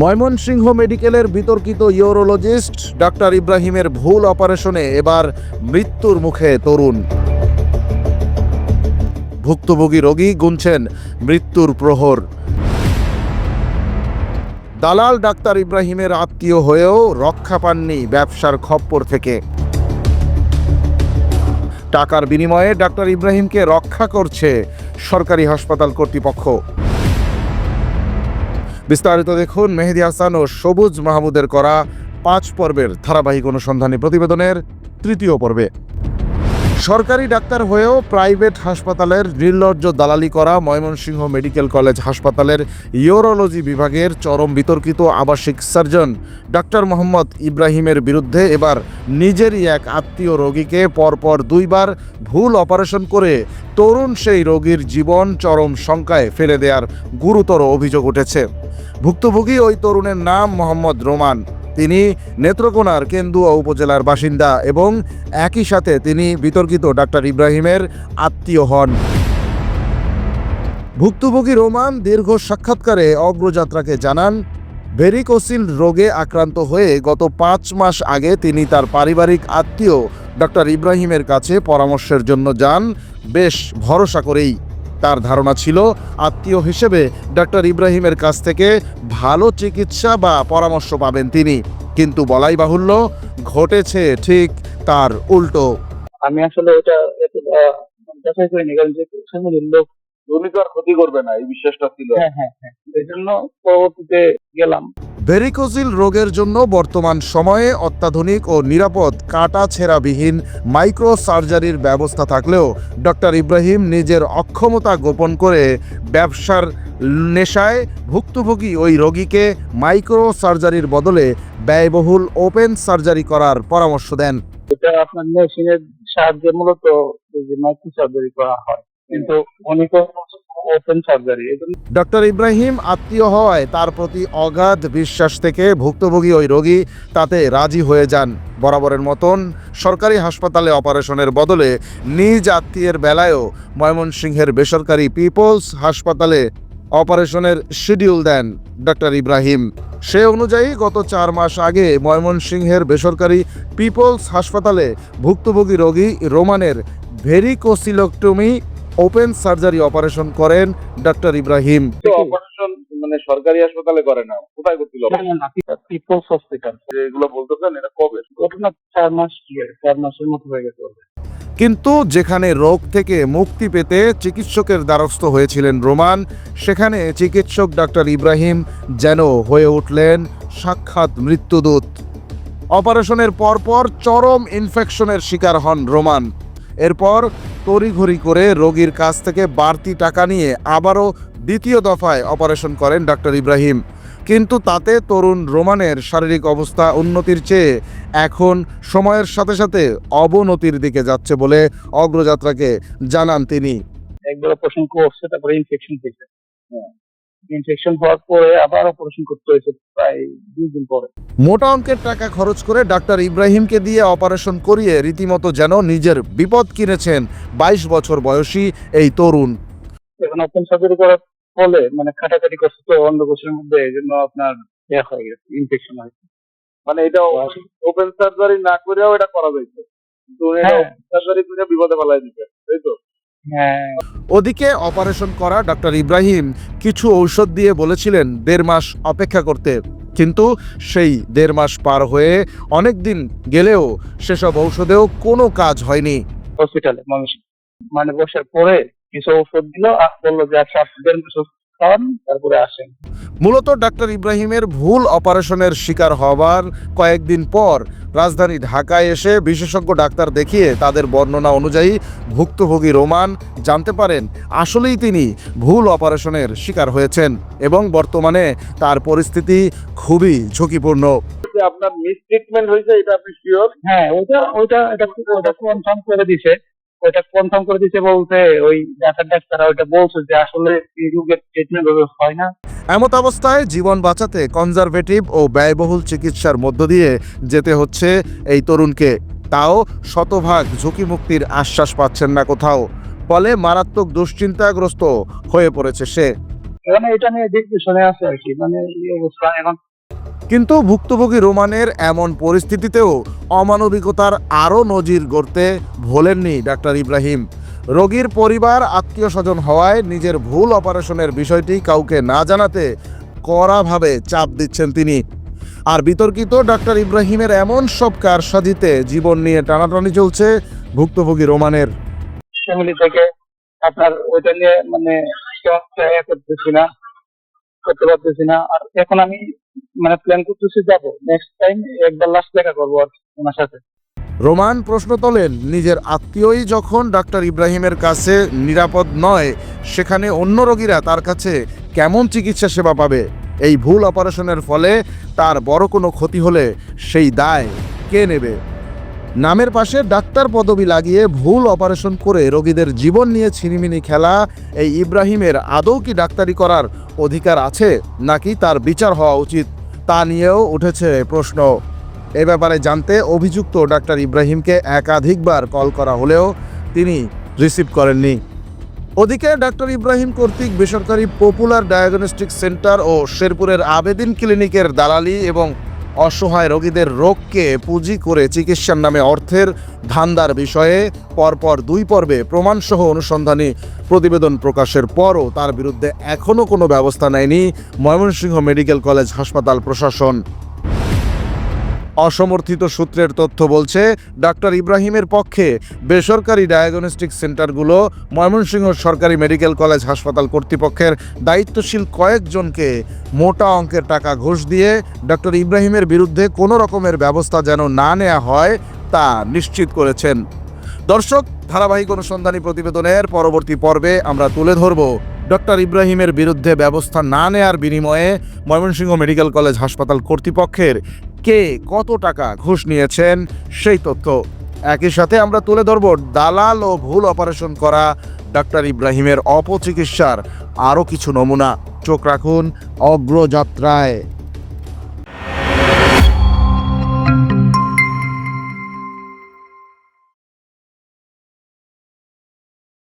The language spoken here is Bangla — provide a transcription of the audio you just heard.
ময়মনসিংহ মেডিকেলের বিতর্কিত ইউরোলজিস্ট ডাক্তার ইব্রাহিমের ভুল অপারেশনে এবার মৃত্যুর মুখে তরুণ। ভুক্তভোগী রোগী গুনছেন মৃত্যুর প্রহর। দালাল ডাক্তার ইব্রাহিমের আত্মীয় হয়েও রক্ষা পাননি ব্যবসার খপ্পর থেকে। টাকার বিনিময়ে ডাক্তার ইব্রাহিমকে রক্ষা করছে সরকারি হাসপাতাল কর্তৃপক্ষ। বিস্তারিত দেখুন মেহেদী হাসান ও সবুজ মাহমুদের করা 5 পর্বের ধারাবাহিক অনুসন্ধানী প্রতিবেদনের 3য় পর্বে। সরকারি ডাক্তার হয়েও প্রাইভেট হাসপাতালের নির্লজ্জ দালালি করা ময়মনসিংহ মেডিকেল কলেজ হাসপাতালের ইউরোলজি বিভাগের চরম বিতর্কিত আবাসিক সার্জন ডাক্তার মোহাম্মদ ইব্রাহিমের বিরুদ্ধে এবার নিজেরই এক আত্মীয় রোগীকে পরপর 2 বার ভুল অপারেশন করে তরুণ সেই রোগীর জীবন চরম শঙ্কায় ফেলে দেওয়ার গুরুতর অভিযোগ উঠেছে। ভুক্তভোগী ওই তরুণের নাম মোহাম্মদ রোমান। তিনি নেত্রকোনার কেন্দুয়া উপজেলার বাসিন্দা এবং একই সাথে তিনি বিতর্কিত ডাক্তার ইব্রাহিমের আত্মীয় হন। ভুক্তভোগী রোমান দীর্ঘ সাক্ষাৎকারে অগ্রযাত্রাকে জানান, ভেরিকোসিল রোগে আক্রান্ত হয়ে গত 5 মাস আগে তিনি তার পারিবারিক আত্মীয় ডাক্তার ইব্রাহিমের কাছে পরামর্শের জন্য যান। বেশ ভরসা করেই তার ধারণা ছিল আত্মীয় হিসেবে ডাক্তার ইব্রাহিমের কাছ থেকে ভালো চিকিৎসা বা পরামর্শ পাবেন তিনি, কিন্তু বলাই বাহুল্য ঘটেছে ঠিক তার উল্টো। আমি আসলে ওটা যাচাই করিনি, কারণ যে ফ্যামিলির লোক উনি তো আর ক্ষতি করবে না এই বিশ্বাসটা ছিল। হ্যাঁ, এই জন্য পরবর্তীতে গেলাম। ভেরিকোসিল রোগের জন্য বর্তমান সময়ে অত্যাধুনিক ও নিরাপদ কাটা ছেঁড়াবিহীন মাইক্রো সার্জারির ব্যবস্থা থাকলেও ডক্টর ইব্রাহিম নিজের অক্ষমতা গোপন করে ব্যবসার নেশায় ভুক্তভোগী ওই রোগীকে মাইক্রো সার্জারির বদলে ব্যয়বহুল ওপেন সার্জারি করার পরামর্শ দেন। এটা আপনার মেশিনের সাহায্যে মূলত মাইক্রো সার্জারি করা হয়, কিন্তু অনেক ওপেন সার্জারি। ডক্টর ইব্রাহিম আত্মীয় হওয়ায় তার প্রতি অগাধ বিশ্বাস থেকে ভুক্তভোগী ওই রোগী তাতে রাজি হয়ে যান। বরাবরের মতন সরকারি হাসপাতালে অপারেশনের বদলে নিজ আত্মীয়ের বেলায়ও ময়মনসিংহের বেসরকারি পিপলস হাসপাতালে অপারেশনের শিডিউল দেন ডক্টর ইব্রাহিম। সে অনুযায়ী গত 4 মাস আগে ময়মনসিংহের বেসরকারি পিপলস হাসপাতালে ভুক্তভোগী রোগী রোমানের ভেরিকোসিলক্টমি ওপেন সার্জারি অপারেশন করেন ডক্টর ইব্রাহিম। অপারেশন মানে সরকারি হাসপাতালে করে না, কোথায় করছিল? People's hospital. এগুলো বলতেছেন এটা কবে? ঘটনা 4 মাসের মতো হয়ে গেছে। কিন্তু যেখানে রোগ থেকে মুক্তি পেতে চিকিৎসকের দ্বারস্থ হয়েছিলেন রোমান, সেখানে চিকিৎসক ডাক্তার ইব্রাহিম যেন হয়ে উঠলেন সাক্ষাৎ মৃত্যুদূত। অপারেশনের পরপর চরম ইনফেকশনের শিকার হন রোমান। এরপর তড়িঘড়ি করে রোগীর কাছ থেকে বাড়তি টাকা নিয়ে আবারও 2য় দফায় অপারেশন করেন ডাক্তার ইব্রাহিম। কিন্তু তাতে তরুণ রোমানের শারীরিক অবস্থা উন্নতির চেয়ে এখন সময়ের সাথে সাথে অবনতির দিকে যাচ্ছে বলে অগ্রযাত্রাকে জানান তিনি। একবার অপারেশন করছে, তারপরে ইনফেকশন হয়েছে। ইনফেকশন হওয়ার পরে আবার অপারেশন করতে হয়েছে প্রায় 2 দিন পরে। মোটা অঙ্কের টাকা খরচ করে ডাক্তার ইব্রাহিমকে দিয়ে অপারেশন করিয়ে রীতিমতো যেন নিজের বিপদ কিনেছেন 22 বছর বয়সী এই তরুণ। এখন ওপেন সার্জারি করার ফলে মানে কাটাকাটি করছে তো অন্ডকোষের মধ্যে, এই জন্য আপনার হয়ে গেছে, ইনফেকশন হয়েছে। মানে এটা ওপেন সার্জারি না করেও এটা করা যাইতো, কিন্তু সার্জারি করে বিপদে ফেলাই দিতে, তাই তো? হ্যাঁ। ওদিকে অপারেশন করা ডাক্তার ইব্রাহিম কিছু ঔষধ দিয়ে বলেছিলেন 1.5 মাস অপেক্ষা করতে, কিন্তু সেই 1.5 মাস পার হয়ে অনেক দিন গেলেও সেসব ঔষধেও কোনো কাজ হয়নি। হসপিটালে মানে বসার পরে কিছু ঔষধ দিল আর বললো যে আচ্ছা 1.5 মাস খাওয়ান, তারপরে আসেন। মূলত ডাক্তার ইব্রাহিমের ভুল অপারেশনের শিকার হবার কয়েকদিন পর রাজধানী ঢাকায় এসে বিশেষজ্ঞ ডাক্তার দেখিয়ে তাদের বর্ণনা অনুযায়ী ভুক্তভোগী রোমান জানতে পারেন আসলেই তিনি ভুল অপারেশনের শিকার হয়েছেন এবং বর্তমানে তার পরিস্থিতি খুবই ঝুঁকিপূর্ণ। আপনার মিস ট্রিটমেন্ট হয়েছে, এটা আপনি শিওর? হ্যাঁ, ওটা কনফার্ম করে দিছে। ওটা কনফার্ম করে দিতে বলতে ওই ডাক্তাররা ওইটা বলছে যে আসলে এই রোগের ট্রিটমেন্ট হয় না। এমত অবস্থায় জীবন বাঁচাতে কনজারভেটিভ ও ব্যয়বহুল চিকিৎসার মধ্য দিয়ে যেতে হচ্ছে এই তরুণকে, তাও শতভাগ ঝুঁকি মুক্তির আশ্বাস পাচ্ছেন না কোথাও। ফলে মারাত্মক দুশ্চিন্তাগ্রস্ত হয়ে পড়েছে সে। মানে এটা নিয়ে ডিসকাশনে আছে আর কি, মানে এই অবস্থা এখন। কিন্তু ভুক্তভোগী রোমানের এমন পরিস্থিতিতেও অমানবিকতার আরও নজির গড়তে ভোলেননি ডাক্তার ইব্রাহিম। রোগীর পরিবার আত্মীয় স্বজন হওয়ায় নিজের ভুল অপারেশনের বিষয়টি কাউকে না জানাতে কড়াভাবে চাপ দিচ্ছেন তিনি। আর বিতর্কিত ডাক্তার ইব্রাহিমের এমন সব কারসাজিতে জীবন নিয়ে টানাটানি চলছে ভুক্তভোগী রোমানের। ফ্যামিলি থেকে আপনার ওইটা নিয়ে মানে করতে পারতেছি না। আর এখন আমি মানে প্ল্যান করতেছি যাবো নেক্সট টাইম, একবার লাস্ট দেখা করবো আর কি ওনার সাথে। রোমান প্রশ্ন তোলেন, নিজের আত্মীয়ই যখন ডাক্তার ইব্রাহিমের কাছে নিরাপদ নয়, সেখানে অন্য রোগীরা তার কাছে কেমন চিকিৎসা সেবা পাবে? এই ভুল অপারেশনের ফলে তার বড় কোনো ক্ষতি হলে সেই দায় কে নেবে? নামের পাশে ডাক্তার পদবি লাগিয়ে ভুল অপারেশন করে রোগীদের জীবন নিয়ে ছিনিমিনি খেলা এই ইব্রাহিমের আদৌ কি ডাক্তারি করার অধিকার আছে, নাকি তার বিচার হওয়া উচিত, তা নিয়েও উঠেছে প্রশ্ন। এ ব্যাপারে জানতে অভিযুক্ত ডাক্তার ইব্রাহিমকে একাধিকবার কল করা হলেও তিনি রিসিভ করেননি। ওদিকে ডাক্তার ইব্রাহিম কর্তৃক বেসরকারি পপুলার ডায়াগনস্টিক সেন্টার ও শেরপুরের আবেদিন ক্লিনিকের দালালি এবং অসহায় রোগীদের রোগকে পুঁজি করে চিকিৎসার নামে অর্থের ধান্দার বিষয়ে পরপর 2 পর্বে প্রমাণসহ অনুসন্ধানী প্রতিবেদন প্রকাশের পরও তার বিরুদ্ধে এখনও কোনো ব্যবস্থা নেয়নি ময়মনসিংহ মেডিকেল কলেজ হাসপাতাল প্রশাসন। অসমর্থিত সূত্রের তথ্য বলছে, ডাক্তার ইব্রাহিমের পক্ষে বেসরকারি ডায়াগনস্টিক সেন্টারগুলো ময়মনসিংহ সরকারি মেডিকেল কলেজ হাসপাতাল কর্তৃপক্ষের দায়িত্বশীল কয়েকজনকে মোটা অঙ্কের টাকা ঘুষ দিয়ে ডাক্তার ইব্রাহিমের বিরুদ্ধে কোনো রকমের ব্যবস্থা যেন না নেওয়া হয় তা নিশ্চিত করেছেন। দর্শক, ধারাবাহিক অনুসন্ধানী প্রতিবেদনের পরবর্তী পর্বে আমরা তুলে ধরব ডক্টর ইব্রাহিমের বিরুদ্ধে ব্যবস্থা না নেয়ার বিনিময়ে ময়মনসিংহ মেডিকেল কলেজ হাসপাতাল কর্তৃপক্ষের কে কত টাকা ঘুষ নিয়েছেন সেই তথ্য। একই সাথে আমরা তুলে ধরব দালাল ও ভুল অপারেশন করা ডক্টর ইব্রাহিমের অপচিকিৎসার আরও কিছু নমুনা। চোখ রাখুন অগ্রযাত্রায়।